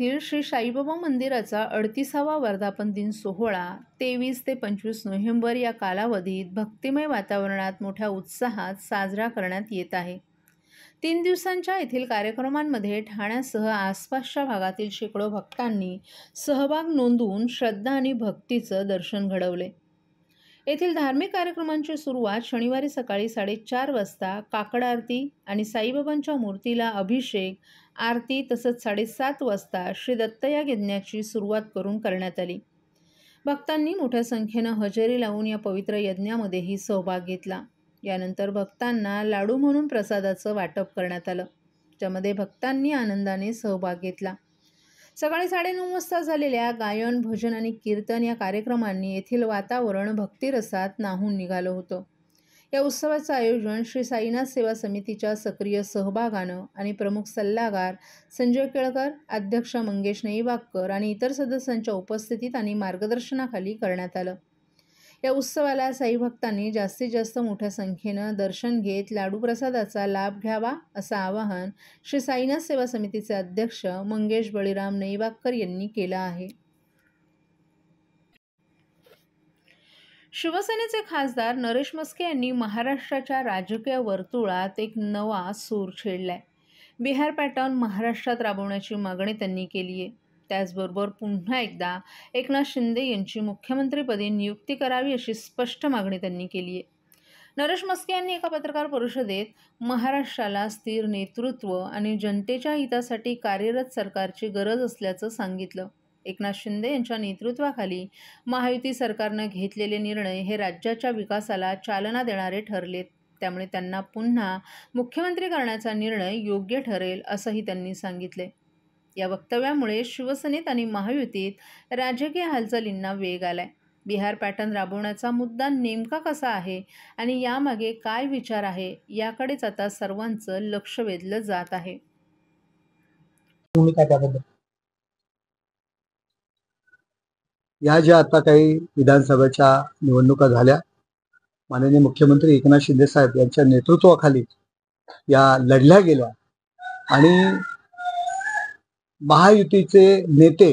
येथील श्री साईबाबा मंदिराचा 38वा वर्धापन दिन सोहळा 23 ते 25 नोव्हेंबर या कालावधीत भक्तिमय वातावरणात मोठ्या उत्साहात साजरा करण्यात येत आहे। 3 दिवसांच्या येथील कार्यक्रमांमध्ये ठाण्यासह आसपासच्या भागातील शेकडो भक्तांनी सहभाग नोंदवून श्रद्धा आणि भक्तीचं दर्शन घडवले। येथील धार्मिक कार्यक्रमांची सुरुवात शनिवारी सकाळी 4:30 वाजता काकड आरती आणि साईबाबांच्या मूर्तीला अभिषेक आरती तसंच 7:30 वाजता श्री दत्त या यज्ञाची सुरुवात करून करण्यात आली। भक्तांनी मोठ्या संख्येनं हजेरी लावून या पवित्र यज्ञामध्येही सहभाग घेतला। यानंतर भक्तांना लाडू म्हणून प्रसादाचं वाटप करण्यात आलं, ज्यामध्ये भक्तांनी आनंदाने सहभाग घेतला। सकाळी 9:30 वाजता झालेल्या गायन, भजन आणि कीर्तन या कार्यक्रमांनी येथील वातावरण भक्तिरसात न्हाऊन निघालं होतं। या उत्सवाचं आयोजन श्री साईनाथ सेवा समितीच्या सक्रिय सहभागानं आणि प्रमुख सल्लागार संजय केळकर, अध्यक्ष मंगेश नेईबागकर आणि इतर सदस्यांच्या उपस्थितीत आणि मार्गदर्शनाखाली करण्यात आलं। या उत्सवाला साई भक्तांनी जास्तीत जास्त मोठ्या संख्येनं दर्शन घेत लाडू प्रसादाचा लाभ घ्यावा असं आवाहन श्री साईनाथ सेवा समितीचे अध्यक्ष मंगेश बळीराम नेईबागकर यांनी केलं आहे। शिवसेनेचे खासदार नरेश मस्के यांनी महाराष्ट्राच्या राजकीय वर्तुळात एक नवा सूर छेडलाय। बिहार पॅटर्न महाराष्ट्रात राबवण्याची मागणी त्यांनी केली आहे। त्याचबरोबर पुन्हा एकदा एकनाथ शिंदे यांची मुख्यमंत्रीपदी नियुक्ती करावी अशी स्पष्ट मागणी त्यांनी केली आहे। नरेश मस्के यांनी एका पत्रकार परिषदेत महाराष्ट्राला स्थिर नेतृत्व आणि जनतेच्या हितासाठी कार्यरत सरकारची गरज असल्याचं सांगितलं। एकनाथ शिंदे यांच्या नेतृत्वाखाली महायुती सरकारनं घेतलेले निर्णय हे राज्याच्या विकासाला चालना देणारे ठरलेत, त्यामुळे त्यांना पुन्हा मुख्यमंत्री करण्याचा निर्णय योग्य ठरेल असंही त्यांनी सांगितले। या वक्तव्यामुळे शिवसेनेत आणि महायुतीत राजकीय हालचालींना वेग आलाय। बिहार पॅटर्न राबवण्याचा मुद्दा नेमका कसा आहे आणि यामागे काय विचार आहे याकडेच आता सर्वांचं लक्ष वेधलं जात आहे। या ज्या आता काही विधानसभेच्या निवडणुका झाल्या, माननीय मुख्यमंत्री एकनाथ शिंदे साहेब यांच्या नेतृत्वाखाली या लढल्या गेल्या आणि महायुतीचे नेते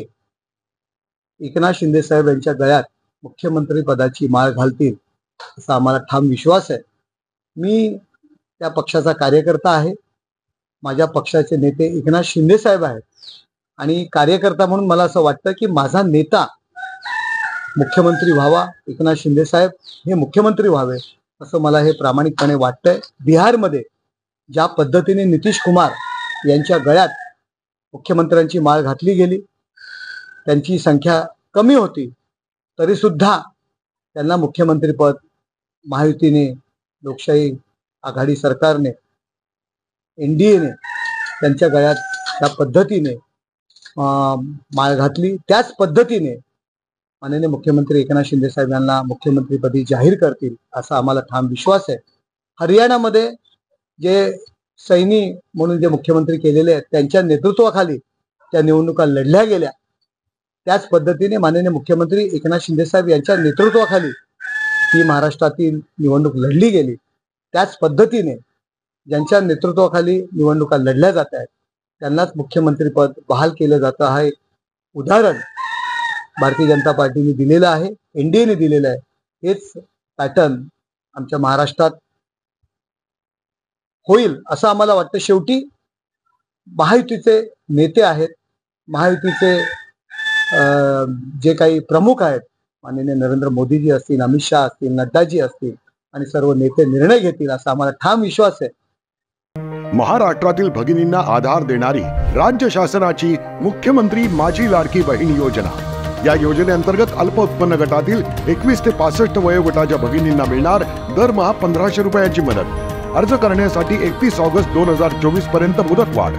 एकनाथ शिंदे साहेब यांच्या गळ्यात मुख्यमंत्री पदाची माळ घालतील असा आम्हाला ठाम विश्वास आहे। मी त्या पक्षाचा कार्यकर्ता आहे। माझ्या पक्षाचे नेते एकनाथ शिंदे साहेब आहेत आणि कार्यकर्ता म्हणून मला असं वाटतं की माझा नेता मुख्यमंत्री व्हावा, एकनाथ शिंदे साहेब हे मुख्यमंत्री व्हावे असं मला हे प्रामाणिकपणे वाटतंय। बिहारमध्ये ज्या पद्धतीने नितीश कुमार यांच्या गळ्यात मुख्यमंत्र्यांची माळ घातली गेली, त्यांची संख्या कमी होती तरी सुद्धा त्यांना मुख्यमंत्रीपद महायुतीने, लोकशाही आघाडी सरकारने, एनडीएने त्यांच्या गळ्यात त्या पद्धतीने माळ घातली। त्याच पद्धतीने माननीय मुख्यमंत्री एकनाथ शिंदे साहेब यांना मुख्यमंत्रीपदी जाहीर करतील असा आम्हाला ठाम विश्वास आहे। हरियाणामध्ये जे सैनी म्हणून जे मुख्यमंत्री केलेले आहेत त्यांच्या नेतृत्वाखाली त्या निवडणुका लढल्या गेल्या, त्याच पद्धतीने माननीय मुख्यमंत्री एकनाथ शिंदे साहेब यांच्या नेतृत्वाखाली ही महाराष्ट्रातील निवडणूक लढली गेली। त्याच पद्धतीने ज्यांच्या नेतृत्वाखाली निवडणुका लढल्या जात आहेत त्यांनाच मुख्यमंत्रीपद बहाल केलं जातं हा एक उदाहरण भारतीय जनता पार्टीने दिलेलं आहे, एनडीएने दिलेलं आहे। हेच पॅटर्न आमच्या महाराष्ट्रात होईल असं आम्हाला वाटतं। शेवटी महायुतीचे नेते आहेत, महायुतीचे जे काही प्रमुख आहेत, माननीय नरेंद्र मोदीजी असतील, अमित शाह असतील, नड्डाजी असतील आणि सर्व नेते निर्णय घेतील असा आम्हाला ठाम विश्वास आहे। महाराष्ट्रातील भगिनींना आधार देणारी राज्य शासनाची मुख्यमंत्री माझी लाडकी बहीण योजना। या योजनेअंतर्गत अल्प उत्पन्न गटातील 21 ते 65 वयोगटाच्या भगिनींना मिळणार दरमहा 1500 रुपयाची मदत। अर्ज करण्यासाठी 31 ऑगस्ट 2024 पर्यंत मुदतवाढ।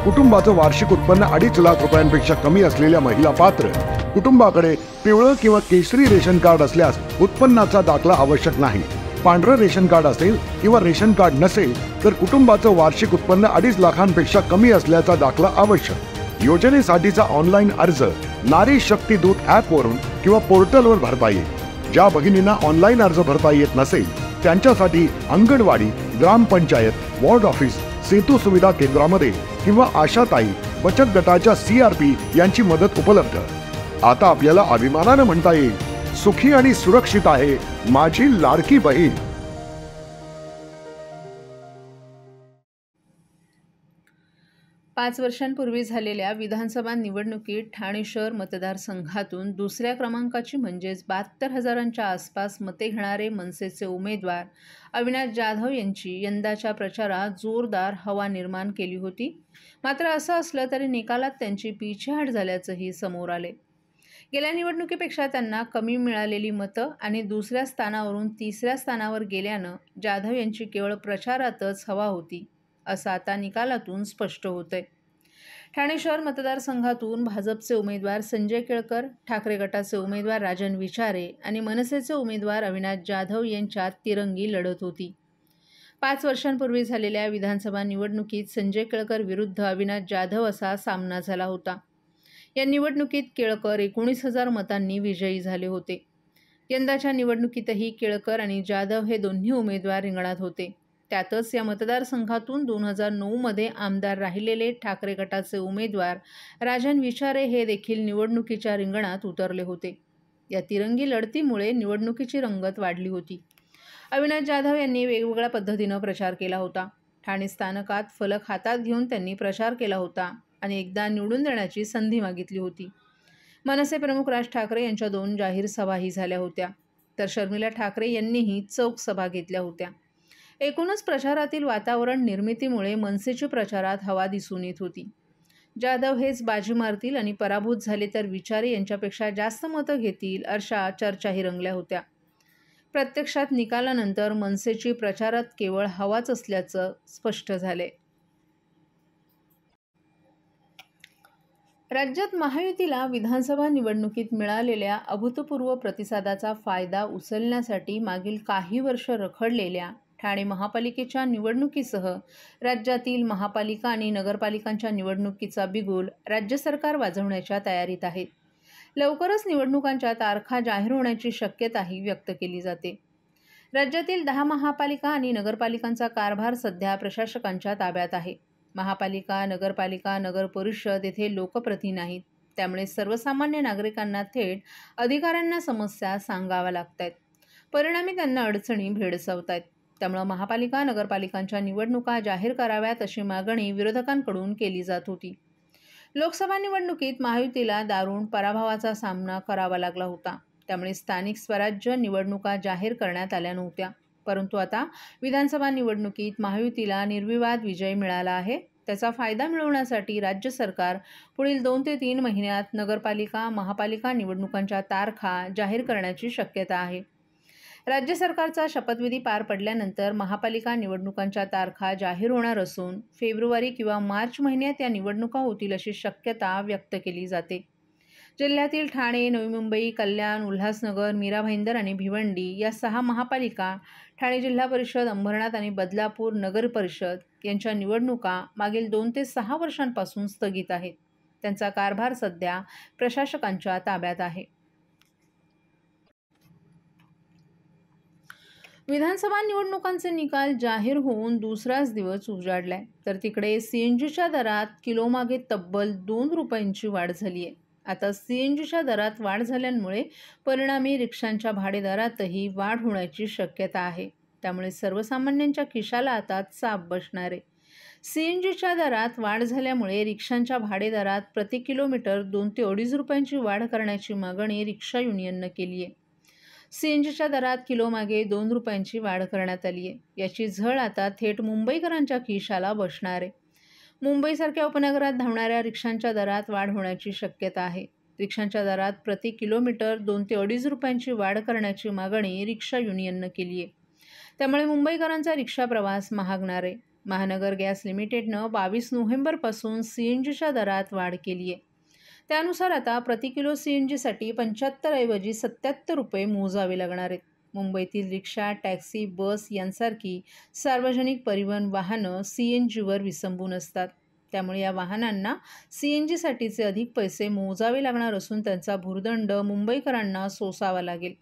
कुटुंबाचं वार्षिक उत्पन्न 2.5 लाख रुपयांपेक्षा कमी असलेल्या महिला पात्र। कुटुंबाकडे पिवळं किंवा केशरी रेशन कार्ड असल्यास उत्पन्नाचा दाखला आवश्यक नाही। पांढरं रेशन कार्ड असेल किंवा रेशन कार्ड नसेल तर कुटुंबाचं वार्षिक उत्पन्न 2.5 लाखांपेक्षा कमी असल्याचा दाखला आवश्यक। योजनेसाठीचा ऑनलाईन अर्ज नारी शक्ती दूत ॲप वरून किंवा पोर्टलवर भरता येईल। ज्या भगिनींना ऑनलाईन अर्ज भरता येत नसेल त्यांच्यासाठी अंगणवाडी, ग्रामपंचायत, वॉर्ड ऑफिस, सेतू सुविधा केंद्रामध्ये किंवा आशाताई बचत गटाच्या CRP यांची मदत उपलब्ध। आता आपल्याला अभिमानाने म्हणता येईल, सुखी आणि सुरक्षित आहे माझी लाडकी बहीण। 5 वर्षांपूर्वी झालेल्या विधानसभा निवडणुकीत ठाणे शहर मतदारसंघातून दुसऱ्या क्रमांकाची म्हणजेच 72,000च्या आसपास मते घेणारे मनसेचे उमेदवार अविनाश जाधव यांची यंदाच्या प्रचारात जोरदार हवा निर्माण केली होती। मात्र असं असलं तरी निकालात त्यांची पीछेहाट झाल्याचंही समोर आले। गेल्या निवडणुकीपेक्षा त्यांना कमी मिळालेली मतं आणि दुसऱ्या स्थानावरून तिसऱ्या स्थानावर गेल्यानं जाधव यांची केवळ प्रचारातच हवा होती, असं आता निकालातून स्पष्ट होतंय। ठाणे शहर मतदारसंघातून भाजपचे उमेदवार संजय केळकर, ठाकरे गटाचे उमेदवार राजन विचारे आणि मनसेचे उमेदवार अविनाश जाधव यांच्यात तिरंगी लढत होती। 5 वर्षांपूर्वी झालेल्या विधानसभा निवडणुकीत संजय केळकर विरुद्ध अविनाश जाधव असा सामना झाला होता। या निवडणुकीत केळकर 19,000 मतांनी विजयी झाले होते। यंदाच्या निवडणुकीतही केळकर आणि जाधव हे दोन्ही उमेदवार रिंगणात होते। त्यातच या मतदारसंघातून 2009मध्ये आमदार राहिलेले ठाकरे गटाचे उमेदवार राजन विचारे हे देखील निवडणुकीच्या रिंगणात उतरले होते। या तिरंगी लढतीमुळे निवडणुकीची रंगत वाढली होती। अविनाश जाधव यांनी वेगवेगळ्या पद्धतीनं प्रचार केला होता। ठाणे स्थानकात फलक हातात घेऊन त्यांनी प्रचार केला होता आणि एकदा निवडून देण्याची संधी मागितली होती। मनसे प्रमुख राज ठाकरे यांच्या 2 जाहीर सभाही झाल्या होत्या, तर शर्मिला ठाकरे यांनीही चौक सभा घेतल्या होत्या। एकूणच प्रचारातील वातावरण निर्मितीमुळे मनसेची प्रचारात हवा दिसून येत होती। जाधव हेच बाजी मारतील आणि पराभूत झाले तर विचारे यांच्यापेक्षा जास्त मतं घेतील अशा चर्चाही रंगल्या होत्या। प्रत्यक्षात निकालानंतर मनसेची प्रचारात केवळ हवाच असल्याचं स्पष्ट झाले। राज्यात महायुतीला विधानसभा निवडणुकीत मिळालेल्या अभूतपूर्व प्रतिसादाचा फायदा उचलण्यासाठी मागील काही वर्ष रखडलेल्या ठाणे महापालिकेच्या निवडणुकीसह राज्यातील महापालिका आणि नगरपालिकांच्या निवडणुकीचा बिगुल राज्य सरकार वाजवण्याच्या तयारीत आहे। लवकरच निवडणुकांच्या तारखा जाहीर होण्याची शक्यताही व्यक्त केली जाते। राज्यातील 10 महापालिका आणि नगरपालिकांचा कारभार सध्या प्रशासकांच्या ताब्यात आहे। महापालिका, नगरपालिका, नगर परिषद येथे लोकप्रतिनिधी नाहीत, त्यामुळे सर्वसामान्य नागरिकांना थेट अधिकाऱ्यांना समस्या सांगाव्या लागतात। परिणामी त्यांना अडचणी भेडसावतात। त्यामुळे महापालिका, नगरपालिकांच्या निवडणुका जाहीर कराव्यात अशी मागणी विरोधकांकडून केली जात होती। लोकसभा निवडणुकीत महायुतीला दारुण पराभवाचा सामना करावा लागला होता, त्यामुळे स्थानिक स्वराज्य निवडणुका जाहीर करण्यात आल्या नव्हत्या। परंतु आता विधानसभा निवडणुकीत महायुतीला निर्विवाद विजय मिळाला आहे। त्याचा फायदा मिळवण्यासाठी राज्य सरकार पुढील 2 ते 3 महिन्यात नगरपालिका, महापालिका निवडणुकांच्या तारखा जाहीर करण्याची शक्यता आहे। राज्य सरकारचा शपथविधी पार पडल्यानंतर महापालिका निवडणुकांच्या तारखा जाहीर होणार असून फेब्रुवारी किंवा मार्च महिन्यात या निवडणुका होतील अशी शक्यता व्यक्त केली जाते। जिल्ह्यातील ठाणे, नवी मुंबई, कल्याण, उल्हासनगर, मीरा भाईंदर आणि भिवंडी या 6 महापालिका, ठाणे जिल्हा परिषद, अंबरनाथ आणि बदलापूर नगर परिषद यांच्या निवडणुका मागील 2 ते 6 वर्षांपासून स्थगित आहेत। त्यांचा कारभार सध्या प्रशासकांच्या ताब्यात आहे। विधानसभा निवडणुकांचे निकाल जाहीर होऊन दुसराच दिवस उजाडलाय, तर तिकडे CNGच्या दरात किलोमागे तब्बल 2 रुपयांची वाढ झाली आहे। आता CNGच्या दरात वाढ झाल्यामुळे परिणामी रिक्षांच्या भाडेदरातही वाढ होण्याची शक्यता आहे। त्यामुळे सर्वसामान्यांच्या खिशाला आता चाप बसणार आहे। CNGच्या दरात वाढ झाल्यामुळे रिक्षांच्या भाडेदरात प्रति किलोमीटर 2 ते 2.5 रुपयांची वाढ करण्याची मागणी रिक्षा युनियननं केली आहे। CNGच्या दरात किलोमागे 2 रुपयांची वाढ करण्यात आली आहे। याची झळ आता थेट मुंबईकरांच्या खिशाला बसणार आहे। मुंबईसारख्या उपनगरात धावणाऱ्या रिक्षांच्या दरात वाढ होण्याची शक्यता आहे। रिक्षांच्या दरात प्रति किलोमीटर 2 ते 2.5 रुपयांची वाढ करण्याची मागणी रिक्षा युनियननं केली आहे। त्यामुळे मुंबईकरांचा रिक्षा प्रवास महागणार आहे। महानगर गॅस लिमिटेडनं 22 नोव्हेंबरपासून CNGच्या दरात वाढ केली आहे। त्यानुसार आता प्रति किलो CNGसाठी 75 ऐवजी 77 रुपये मोजावे लागणार आहेत। मुंबईतील रिक्षा, टॅक्सी, बस यांसारखी सार्वजनिक परिवहन वाहनं CNGवर विसंबून असतात। त्यामुळे या वाहनांना CNGसाठीचे अधिक पैसे मोजावे लागणार असून त्यांचा भुर्दंड मुंबईकरांना सोसावा लागेल।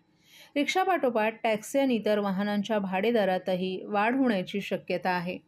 रिक्षापाठोपाठ टॅक्सी आणि इतर वाहनांच्या भाडेदरातही वाढ होण्याची शक्यता आहे।